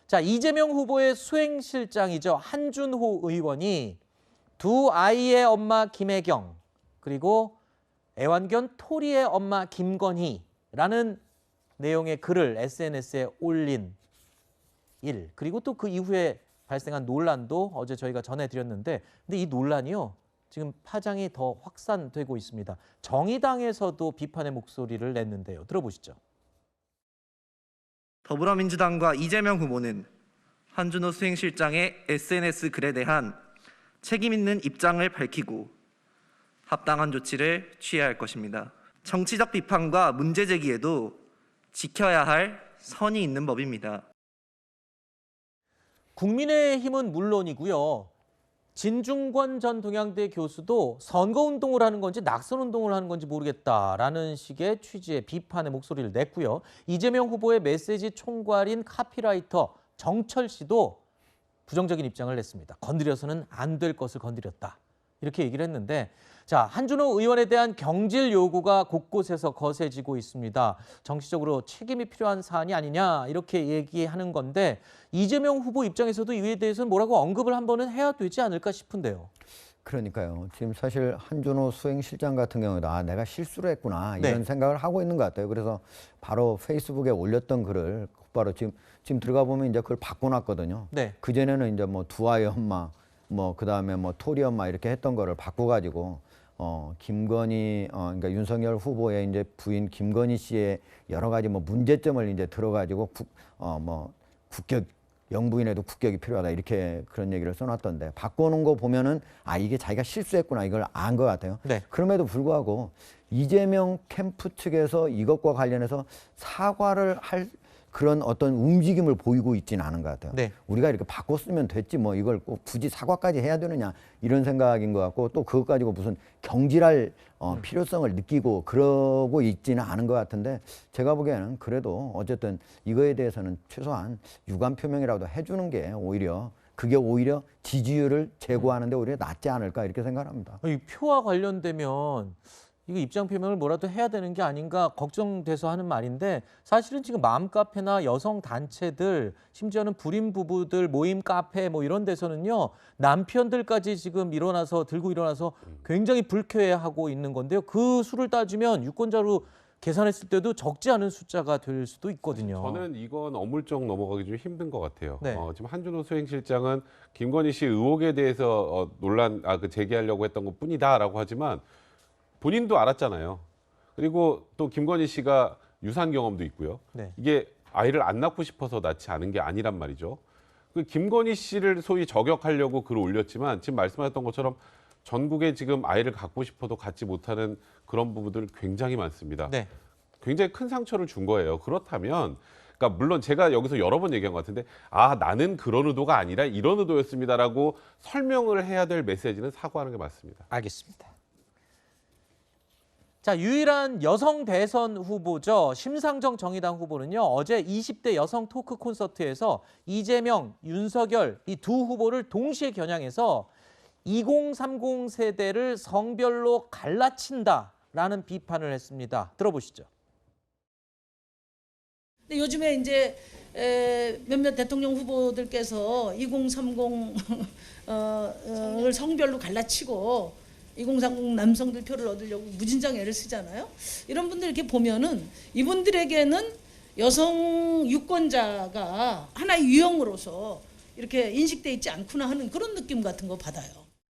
자, 이재명 후보의 수행실장이죠. 한준호 의원이 두 아이의 엄마 김혜경 그리고 애완견 토리의 엄마 김건희라는 내용의 글을 SNS에 올린 일, 그리고 또 그 이후에 발생한 논란도 어제 저희가 전해드렸는데, 근데 이 논란이요, 지금 파장이 더 확산되고 있습니다. 정의당에서도 비판의 목소리를 냈는데요. 들어보시죠. 더불어민주당과 이재명 후보는 한준호 수행실장의 SNS 글에 대한 책임 있는 입장을 밝히고 합당한 조치를 취해야 할 것입니다. 정치적 비판과 문제 제기에도 지켜야 할 선이 있는 법입니다. 국민의힘은 물론이고요. 진중권 전 동양대 교수도 선거운동을 하는 건지 낙선운동을 하는 건지 모르겠다라는 식의 취지의 비판의 목소리를 냈고요. 이재명 후보의 메시지 총괄인 카피라이터 정철 씨도 부정적인 입장을 냈습니다. 건드려서는 안 될 것을 건드렸다, 이렇게 얘기를 했는데, 자, 한준호 의원에 대한 경질 요구가 곳곳에서 거세지고 있습니다. 정치적으로 책임이 필요한 사안이 아니냐, 이렇게 얘기하는 건데, 이재명 후보 입장에서도 이에 대해서는 뭐라고 언급을 한 번은 해야 되지 않을까 싶은데요. 그러니까요. 지금 사실 한준호 수행실장 같은 경우에도 내가 실수를 했구나 이런 네. 생각을 하고 있는 것 같아요. 그래서 바로 페이스북에 올렸던 글을 곧바로 지금 들어가 보면 이제 그걸 바꿔놨거든요. 네. 그전에는 이제 뭐 두 아이 엄마, 뭐 그다음에 뭐 토리 엄마 이렇게 했던 거를 바꿔가지고 김건희 그러니까 윤석열 후보의 이제 부인 김건희 씨의 여러 가지 뭐 문제점을 이제 들어가지고 뭐 국격 영부인에도 국격이 필요하다 이렇게 그런 얘기를 써놨던데, 바꿔놓은 거 보면은 이게 자기가 실수했구나 이걸 안 것 같아요. 네. 그럼에도 불구하고 이재명 캠프 측에서 이것과 관련해서 사과를 할 그런 어떤 움직임을 보이고 있지는 않은 것 같아요. 네. 우리가 이렇게 바꿨으면 됐지 뭐 이걸 꼭 굳이 사과까지 해야 되느냐 이런 생각인 것 같고, 또 그것 가지고 무슨 경질할 필요성을 느끼고 그러고 있지는 않은 것 같은데, 제가 보기에는 그래도 어쨌든 이거에 대해서는 최소한 유감 표명이라도 해주는 게 그게 오히려 지지율을 제고하는 데 오히려 낫지 않을까 이렇게 생각합니다. 이 표와 관련되면 이거 입장 표명을 뭐라도 해야 되는 게 아닌가 걱정돼서 하는 말인데, 사실은 지금 맘카페나 여성 단체들, 심지어는 불임 부부들 모임 카페 뭐 이런 데서는요, 남편들까지 지금 들고 일어나서 굉장히 불쾌해하고 있는 건데요. 그 수를 따지면 유권자로 계산했을 때도 적지 않은 숫자가 될 수도 있거든요. 저는 이건 어물쩍 넘어가기 좀 힘든 것 같아요. 네. 지금 한준호 수행실장은 김건희 씨 의혹에 대해서 제기하려고 했던 것뿐이다라고 하지만 본인도 알았잖아요. 그리고 또 김건희 씨가 유산 경험도 있고요. 네. 이게 아이를 안 낳고 싶어서 낳지 않은 게 아니란 말이죠. 그 김건희 씨를 소위 저격하려고 글을 올렸지만 지금 말씀하셨던 것처럼 전국에 지금 아이를 갖고 싶어도 갖지 못하는 그런 부부들 굉장히 많습니다. 네. 굉장히 큰 상처를 준 거예요. 그렇다면, 그러니까 물론 제가 여기서 여러 번 얘기한 것 같은데, 나는 그런 의도가 아니라 이런 의도였습니다라고 설명을 해야 될 메시지는 사과하는 게 맞습니다. 알겠습니다. 자, 유일한 여성 대선 후보죠. 심상정 정의당 후보는요, 어제 20대 여성 토크 콘서트에서 이재명, 윤석열 이 두 후보를 동시에 겨냥해서 2030 세대를 성별로 갈라친다라는 비판을 했습니다. 들어보시죠. 근데 요즘에 이제 몇몇 대통령 후보들께서 2030을 성별로 갈라치고 2030 남성들 표를 얻으려고 무진장 애를 쓰잖아요. 이런 분들 이렇게 보면은 이분들에게는 여성 유권자가 하나의 유형으로서 이렇게 인식돼 있지 않구나 하는 그런 느낌 같은 거 받아요.